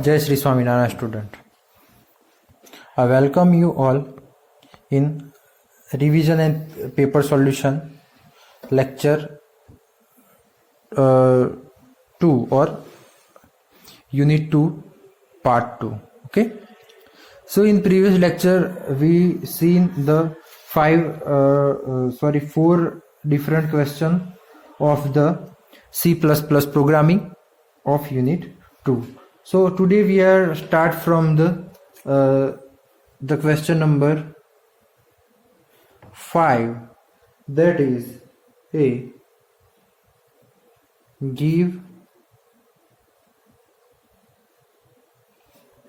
Jai Sri Swaminarayan student. I welcome you all in revision and paper solution lecture 2 or unit 2 part 2. Okay. So in previous lecture we seen the 4 different question of the C++ programming of unit 2. So today we are start from the question number 5, that is a give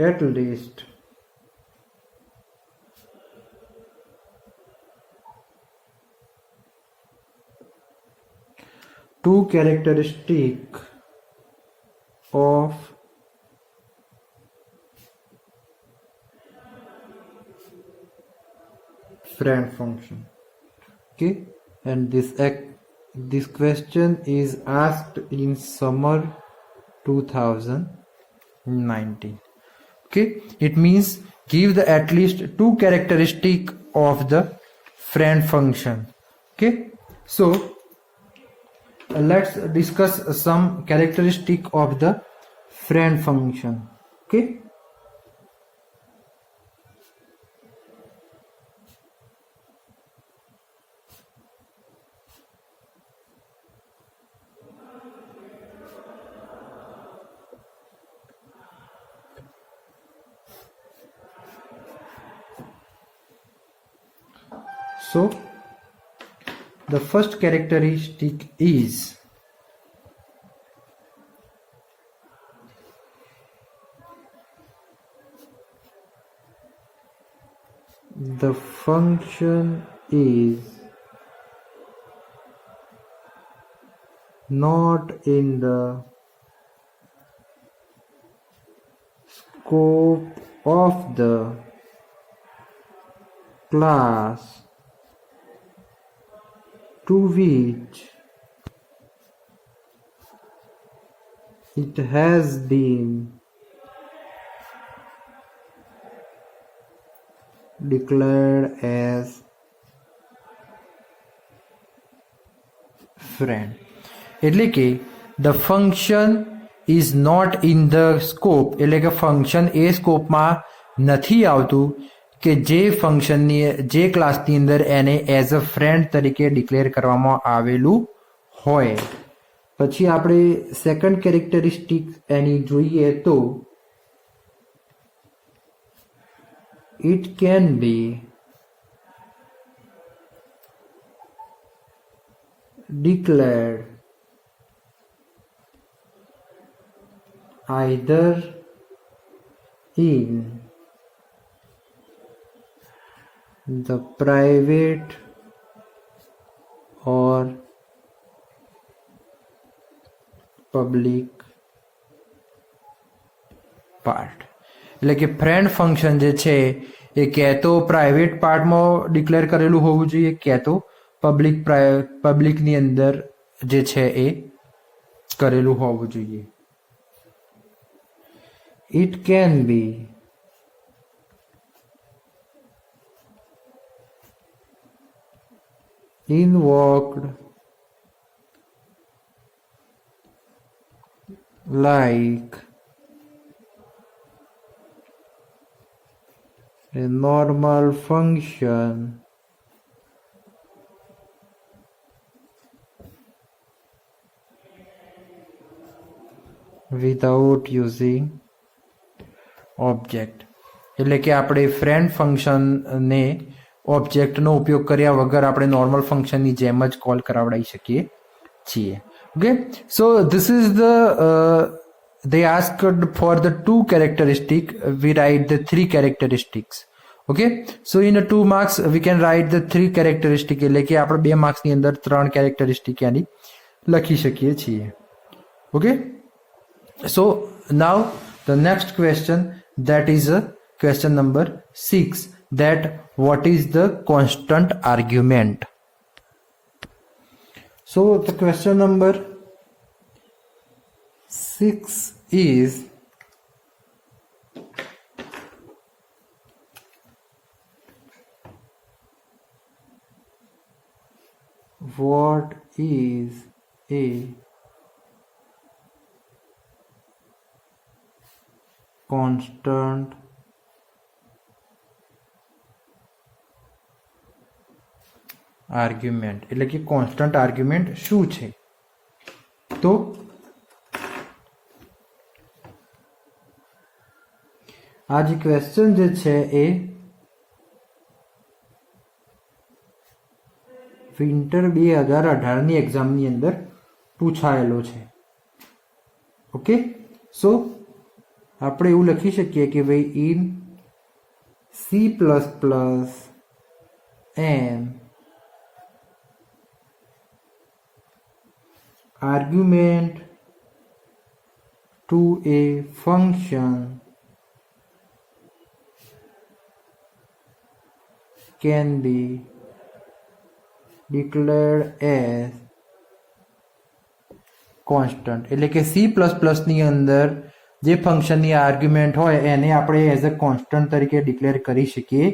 at least two characteristic of friend function. Okay, and this question is asked in summer 2019. Okay, it means give the at least two characteristic of the friend function. Okay, so let's discuss some characteristic of the friend function. Okay, so the first characteristic is the function is not in the scope of the class to which it has been declared as friend. એટલે કે the function is not in the scope, એટલે કે function એ સ્કોપમાં નથી આવતું કે જે ફંક્શનની જે ક્લાસની અંદર એને એઝ અ ફ્રેન્ડ તરીકે ડિક્લેર કરવામાં આવેલું હોય. પછી આપણે સેકન્ડ કેરેક્ટરિસ્ટિક એની જોઈએ તો it can be declared either in the private or public part. એટલે કે ફ્રેન્ડ ફંક્શન જે છે એ ક્યાં તો પ્રાઇવેટ પાર્ટમાં ડિક્લેર કરેલું હોવું જોઈએ, ક્યાં તો પબ્લિકની અંદર જે છે એ કરેલું હોવું જોઈએ. It can be invoked like a normal function without using object. એટલે કે આપણે ફ્રેન્ડ ફંક્શનને ઓબ્જેક્ટનો ઉપયોગ કર્યા વગર આપણે નોર્મલ ફંક્શનની જેમ જ કોલ કરાવડાવી શકીએ છીએ. Okay, so this is the they asked for the two characteristic, we write the three characteristics. Okay, so in 2 marks we can write the three characteristic, એટલે કે આપણે 2 માર્ક્સ ની અંદર 3 characteristic यानी લખી શકીએ છીએ. Okay, so now the next question, that is question number 6, that what is the constant argument. So the question number 6 is what is a constant argument, એટલે કે કોન્સ્ટન્ટ આર્ગ્યુમેન્ટ શું છે? તો આ જે ક્વેશ્ચન જે છે એ વિન્ટર 2018ની એક્ઝામની અંદર પૂછાયેલો છે. ઓકે, સો આપણે એવું લખી શકીએ કે ભાઈ in C++ and argument to a function can be declared as constant. એટલે કે C++ ની અંદર જે ફંક્શનની આર્ગ્યુમેન્ટ હોય એને આપણે એઝ અ કોન્સ્ટન્ટ તરીકે ડિક્લેર કરી શકીએ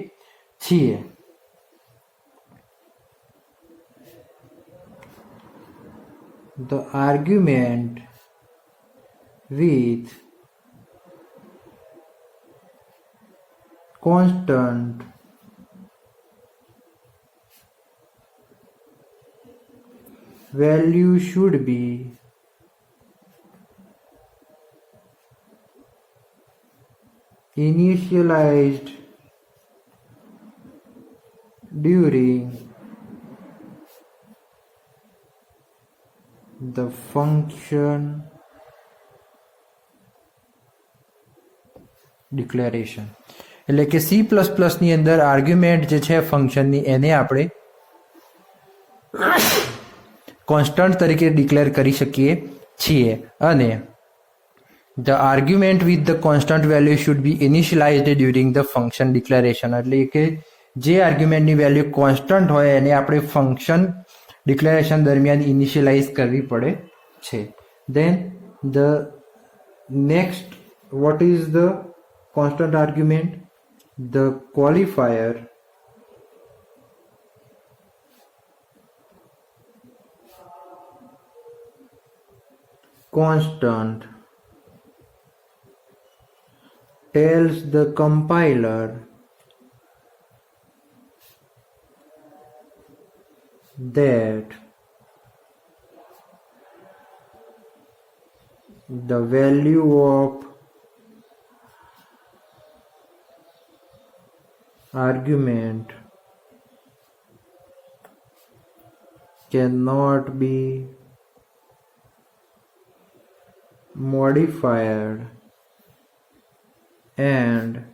છીએ. The argument with constant value should be initialized during the function declaration. એટલે કે C++ ની અંદર આર્ગ્યુમેન્ટ જે છે ફંક્શનની એને આપણે કોન્સ્ટન્ટ તરીકે ડિક્લેર કરી શકીએ છીએ અને the argument with the constant value should be initialized during the function declaration. એટલે કે જે આર્ગ્યુમેન્ટની વેલ્યુ કોન્સ્ટન્ટ હોય એને આપણે ફંક્શન ડિક્લેરેશન દરમિયાન ઇનિશિયલાઇઝ કરવી પડે છે. Then the next, what is the constant argument? The qualifier constant tells the compiler that the value of argument cannot be modified and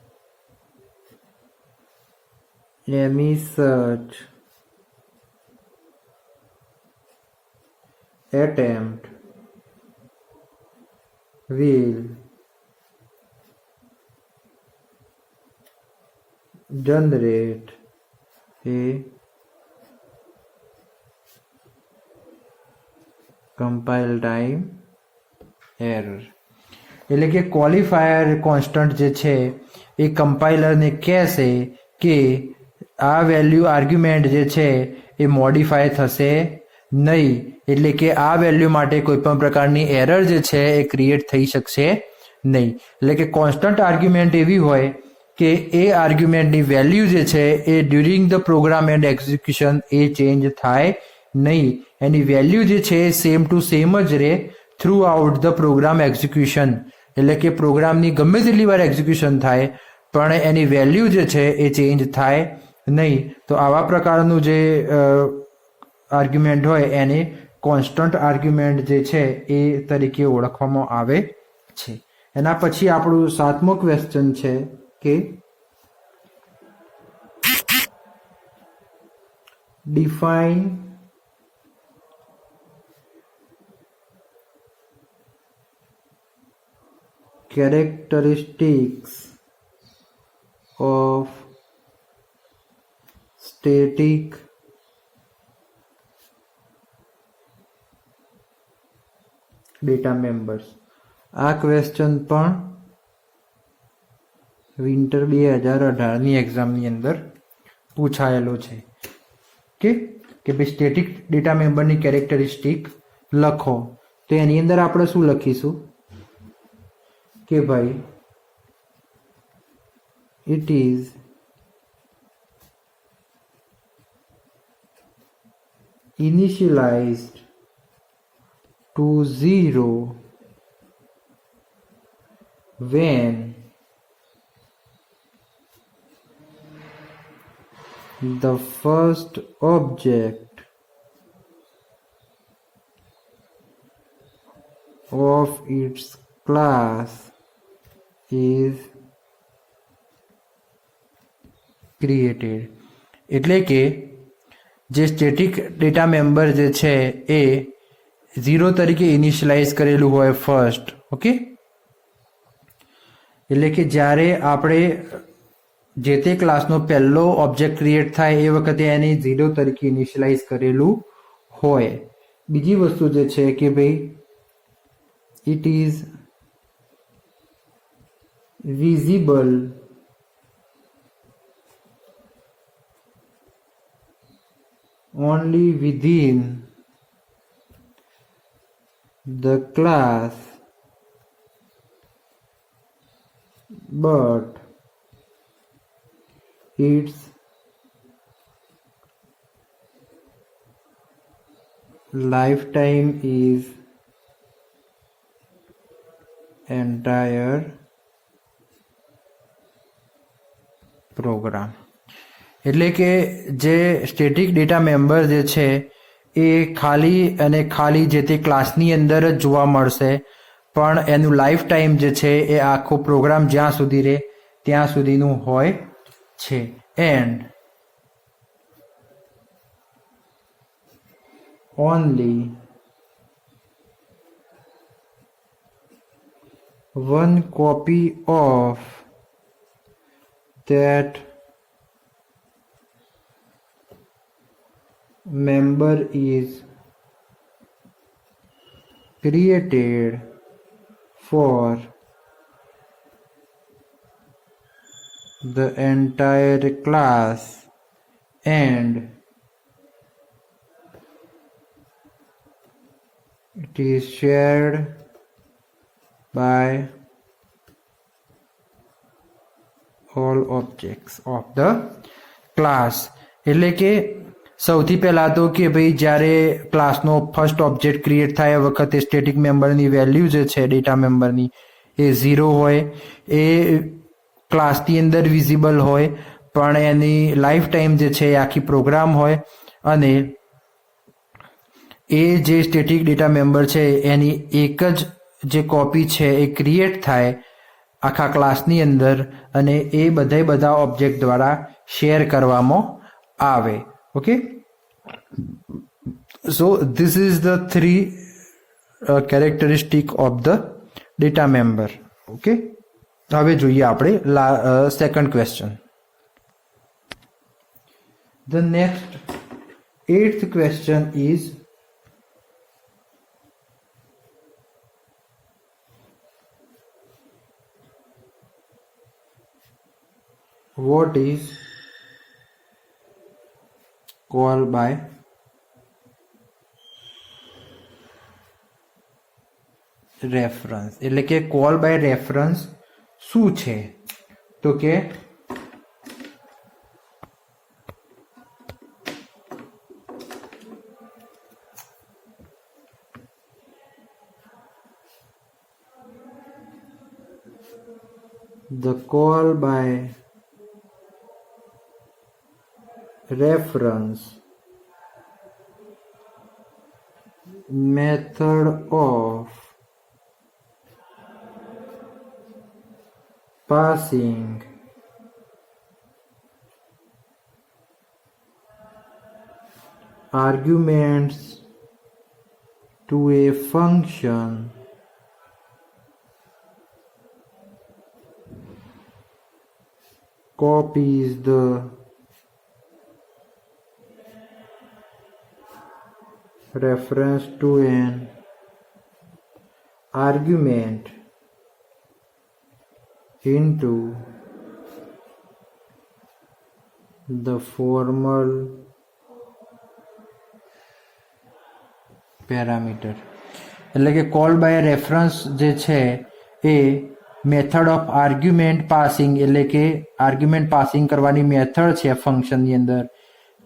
any such attempt will generate a compile time error. એટલે કે qualifier constant જે છે એ કમ્પાઇલરને કહેશે કે આ value argument જે છે એ modify થશે નહીં, એટલે કે આ વેલ્યુ માટે કોઈ પણ પ્રકારની એરર જે છે એ ક્રિએટ થઈ શકશે નહીં. એટલે કે કોન્સ્ટન્ટ આર્ગ્યુમેન્ટ એવી હોય કે એ આર્ગ્યુમેન્ટની વેલ્યુ જે છે એ during the program and execution એ ચેન્જ થાય નહીં, એની વેલ્યુ જે છે એ સેમ ટુ સેમ જ રહે throughout the program execution. એટલે કે પ્રોગ્રામની ગમે તેટલી વાર એક્ઝિક્યુશન થાય પણ એની વેલ્યુ જે છે એ ચેન્જ થાય નહીં. તો આવા પ્રકારનું જે આર્ગ્યુમેન્ટ હોય એને કોન્સ્ટન્ટ આર્ગ્યુમેન્ટ જે છે એ તરીકે ઓળખવામાં આવે છે. એના પછી આપણું 7મો ક્વેશ્ચન છે કે define characteristics of static data members. આ ક્વેશ્ચન પણ વિન્ટર 2018ની એક્ઝામની અંદર પૂછાયેલો છે. કે કે ભાઈ સ્ટેટિક ડેટા મેમ્બરની કેરેક્ટરિસ્ટિક લખો, તો એની અંદર આપણે શું લખીશું કે ભાઈ it is initialized to 0 when the first object of its class is created. એટલે કે જે સ્ટેટિક ડેટા મેમ્બર જે છે એ 0 તરીકે ઇનિશિયલાઇઝ કરેલું હોય ફર્સ્ટ. ઓકે, એટલે કે જ્યારે આપણે જે તે ક્લાસનો પહેલો ઓબ્જેક્ટ ક્રિએટ થાય એ વખતે એને 0 તરીકે ઇનિશિયલાઇઝ કરેલું હોય. બીજી વસ્તુ જે છે કે ભાઈ it is visible only within the class but its lifetime is entire program. એટલે કે જે સ્ટેટિક ડેટા મેમ્બર જે છે એ ખાલી અને ખાલી જે તે ક્લાસની અંદર જ જોવા મળશે, પણ એનું લાઈફ ટાઈમ જે છે એ આખો પ્રોગ્રામ જ્યાં સુધી રહે ત્યાં સુધીનું હોય છે. And only one copy of that member is created for the entire class and it is shared by all objects of the class. એટલે કે સૌથી પહેલાં તો કે ભાઈ જ્યારે ક્લાસનો ફર્સ્ટ ઓબ્જેક્ટ ક્રિએટ થાય એ વખતે સ્ટેટિક મેમ્બરની વેલ્યુ જે છે ડેટા મેમ્બરની એ 0 હોય, એ ક્લાસની અંદર વિઝિબલ હોય, પણ એની લાઈફ ટાઈમ જે છે એ આખી પ્રોગ્રામ હોય, અને એ જે સ્ટેટિક ડેટા મેમ્બર છે એની એક જ જે કોપી છે એ ક્રિએટ થાય આખા ક્લાસની અંદર, અને એ બધા ઓબ્જેક્ટ દ્વારા શેર કરવામાં આવે. Okay, so this is the three characteristic of the data member. Okay, હવે જોઈએ આપણે second question. The next 8th question is what is call by reference. એટલે કે કોલ બાય રેફરન્સ શું છે? તો કે the call by reference method of passing arguments to a function copies the reference to an argument into the formal parameter એટલે કે call by reference જે છે એ મેથડ ઓફ આર્ગ્યુમેન્ટ પાસિંગ એટલે કે આર્ગ્યુમેન્ટ પાસિંગ કરવાની મેથડ છે ફંક્શનની અંદર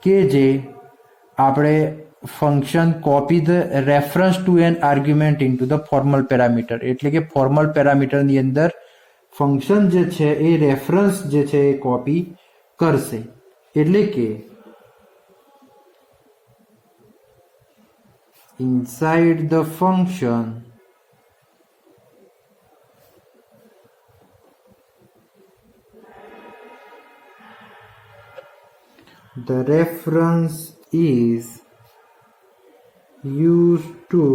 કે જે આપણે function copy the reference to an argument into the formal parameter એટલે કે ફોર્મલ પેરામીટરની અંદર ફંક્શન જે છે એ રેફરન્સ જે છે એ કોપી કરશે એટલે કે inside the function the reference is used to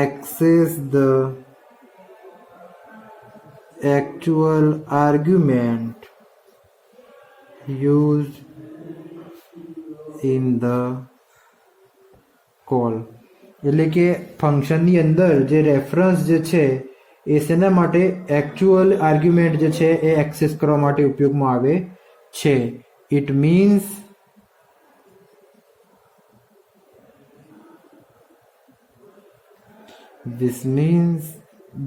access the actual argument used in the call એટલે કે ફંક્શનની અંદર જે રેફરન્સ જે છે એ શેના માટે એક્ચ્યુઅલ આર્ગ્યુમેન્ટ જે છે એ એક્સેસ કરવા માટે ઉપયોગમાં આવે છે. It means this means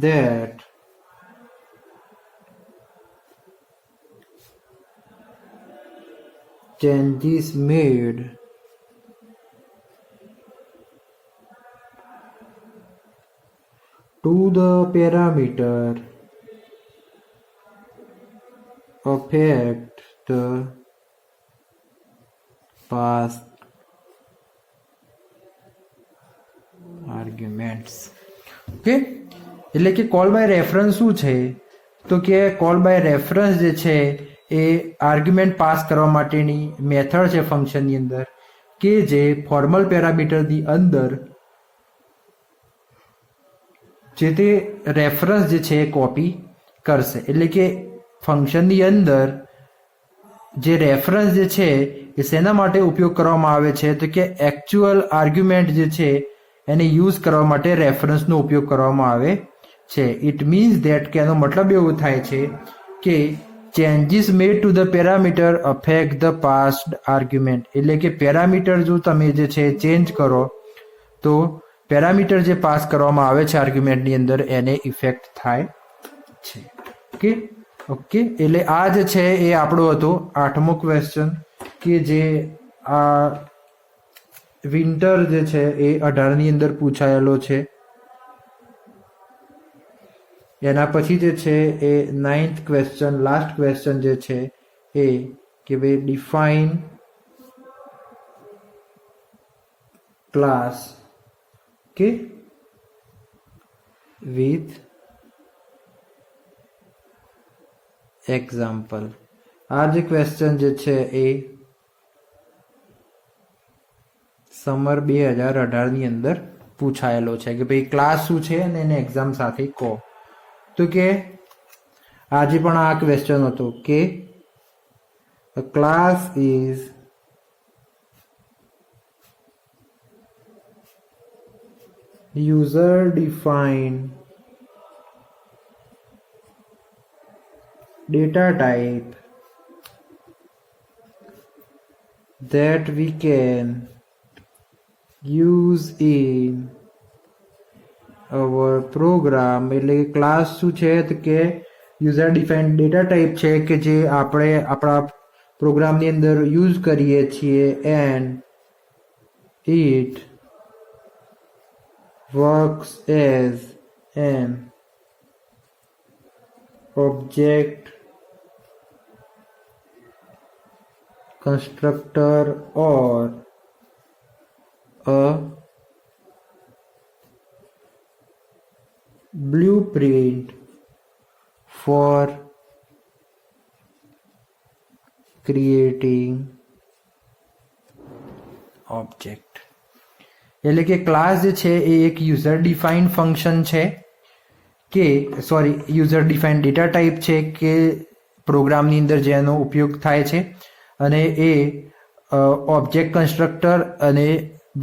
that changes made to the parameter affect the past arguments. Okay એટલે કે કોલ બાય રેફરન્સ શું છે તો કે કોલ બાય રેફરન્સ જે છે એ આર્ગ્યુમેન્ટ પાસ કરવા માટેની મેથડ છે ફંક્શનની અંદર કે જે ફોર્મલ પેરામીટરની અંદર જે તે રેફરન્સ જે છે એ કોપી કરશે એટલે કે ફંક્શનની અંદર જે રેફરન્સ જે છે એ શેના માટે ઉપયોગ કરવામાં આવે છે તો કે એક્ચ્યુઅલ આર્ગ્યુમેન્ટ જે છે એને યુઝ કરવા માટે રેફરન્સનો ઉપયોગ કરવામાં આવે છે. ઇટ મીન્સ ધેટ કે એનો મતલબ એવો થાય છે કે changes made to the parameter affect the passed argument એટલે કે પેરામીટર જો તમે જે છે ચેન્જ કરો તો પેરામીટર જે પાસ કરવામાં આવે છે આર્ગ્યુમેન્ટની અંદર એને ઇફેક્ટ થાય છે. ઓકે ઓકે એટલે આ જે છે એ આપણો હતો 8મો ક્વેશ્ચન કે જે આ વિન્ટર જે છે એ 18ની અંદર પૂછાયેલો છે. એના પછી જે છે એ 9th ક્વેશ્ચન લાસ્ટ ક્વેશ્ચન જે છે એ કે ભાઈ ડિફાઇન ક્લાસ કે with example. આ જે ક્વેશ્ચન જે છે એ સમર 2018ની અંદર પૂછાયેલો છે કે ભાઈ ક્લાસ શું છે અને એને એક્ઝામ સાથે કહો. તો કે આજે પણ આ ક્વેશ્ચન હતો કે a class is user defined data type that we can use in our program. એટલે ક્લાસ શું છે તો કે યુઝર ડિફાઇન્ડ ડેટા ટાઈપ છે કે જે આપણે આપણા પ્રોગ્રામની અંદર યુઝ કરીએ છીએ and it works as an object constructor or a blueprint for creating object. એટલે કે ક્લાસ જે છે એ એક યુઝર ડિફાઇન્ડ ફંક્શન છે કે યુઝર ડિફાઇન્ડ ડેટા ટાઈપ છે કે પ્રોગ્રામની અંદર જેનો ઉપયોગ થાય છે અને એ ઓબ્જેક્ટ કન્સ્ટ્રક્ટર અને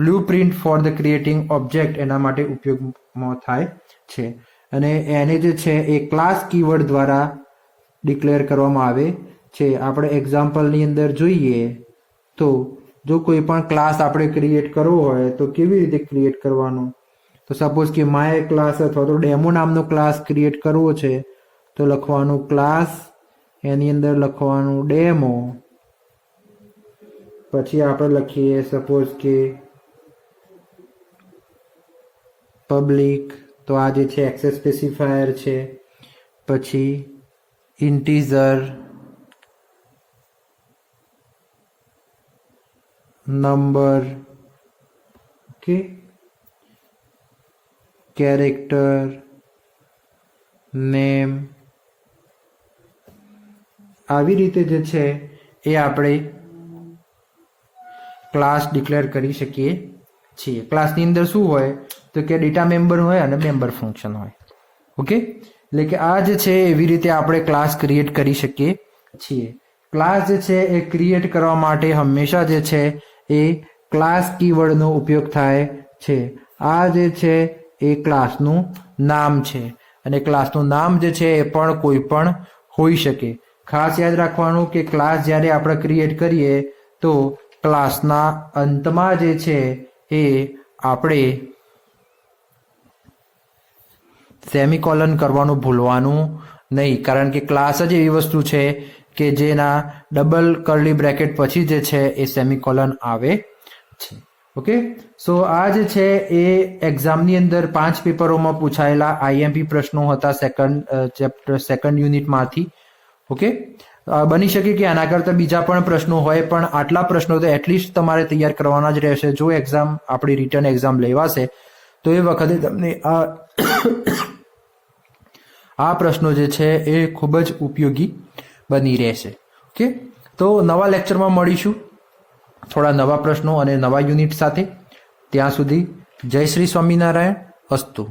blueprint for the creating object એના માટે ઉપયોગમાં થાય છે અને એને જે છે એ ક્લાસ કીવર્ડ દ્વારા ડિક્લેર કરવામાં આવે છે. આપણે એક્ઝામ્પલની અંદર જોઈએ તો જો કોઈ પણ ક્લાસ આપણે ક્રિએટ કરવો હોય તો કેવી રીતે ક્રિએટ કરવાનો, તો સપોઝ કે માય ક્લાસ અથવા તો ડેમો નામનો ક્લાસ ક્રિએટ કરવો છે તો લખવાનું ક્લાસ, એની અંદર લખવાનું ડેમો, પછી આપણે લખીએ સપોઝ કે પબ્લિક, તો આ જે છે એક્સેસ સ્પેસિફાયર છે, પછી integer, number, okay, character, name, આવી રીતે જે છે એ આપણે ક્લાસ ડિક્લેર કરી શકીએ છીએ. ક્લાસની અંદર શું હોય તો કે ડેટા મેમ્બર હોય અને મેમ્બર ફંક્શન હોય. ઓકે, એટલે કે આ જે છે એવી રીતે આપણે ક્લાસ ક્રિએટ કરી શકીએ છીએ. ક્લાસ જે છે એ ક્રિએટ કરવા માટે હંમેશા જે છે એ ક્લાસ કીવર્ડનો ઉપયોગ થાય છે. આ જે છે એ ક્લાસનું નામ છે અને ક્લાસનું નામ જે છે એ પણ કોઈ પણ હોઈ શકે. ખાસ યાદ રાખવાનું કે ક્લાસ જ્યારે આપણે ક્રિએટ કરીએ તો ક્લાસના અંતમાં જે છે એ આપણે સેમિકોલન કરવાનું ભૂલવાનું નહીં, કારણ કે ક્લાસ જ એવી વસ્તુ છે કે જેના ડબલ કર્લી બ્રેકેટ પછી જે છે એ સેમિકોલન આવે છે. ઓકે, સો આ જે છે એ એક્ઝામની અંદર 5 પેપરોમાં પૂછાયેલા આઈએમપી પ્રશ્નો હતા સેકન્ડ યુનિટમાંથી. ઓકે, બની શકે કે આના કરતાં બીજા પણ પ્રશ્નો હોય, પણ આટલા પ્રશ્નો તો એટલીસ્ટ તમારે તૈયાર કરવાના જ રહેશે. જો એક્ઝામ આપણી રિટર્ન એક્ઝામ લેવાશે તો એ વખતે તમને આ પ્રશ્નો જે છે એ ખૂબ જ ઉપયોગી બની રહેશે. ઓકે, તો નવા લેક્ચરમાં મળીશું થોડા નવા પ્રશ્નો અને નવા યુનિટ સાથે. ત્યાં સુધી જય શ્રી સ્વામિનારાયણ. અસ્તુ.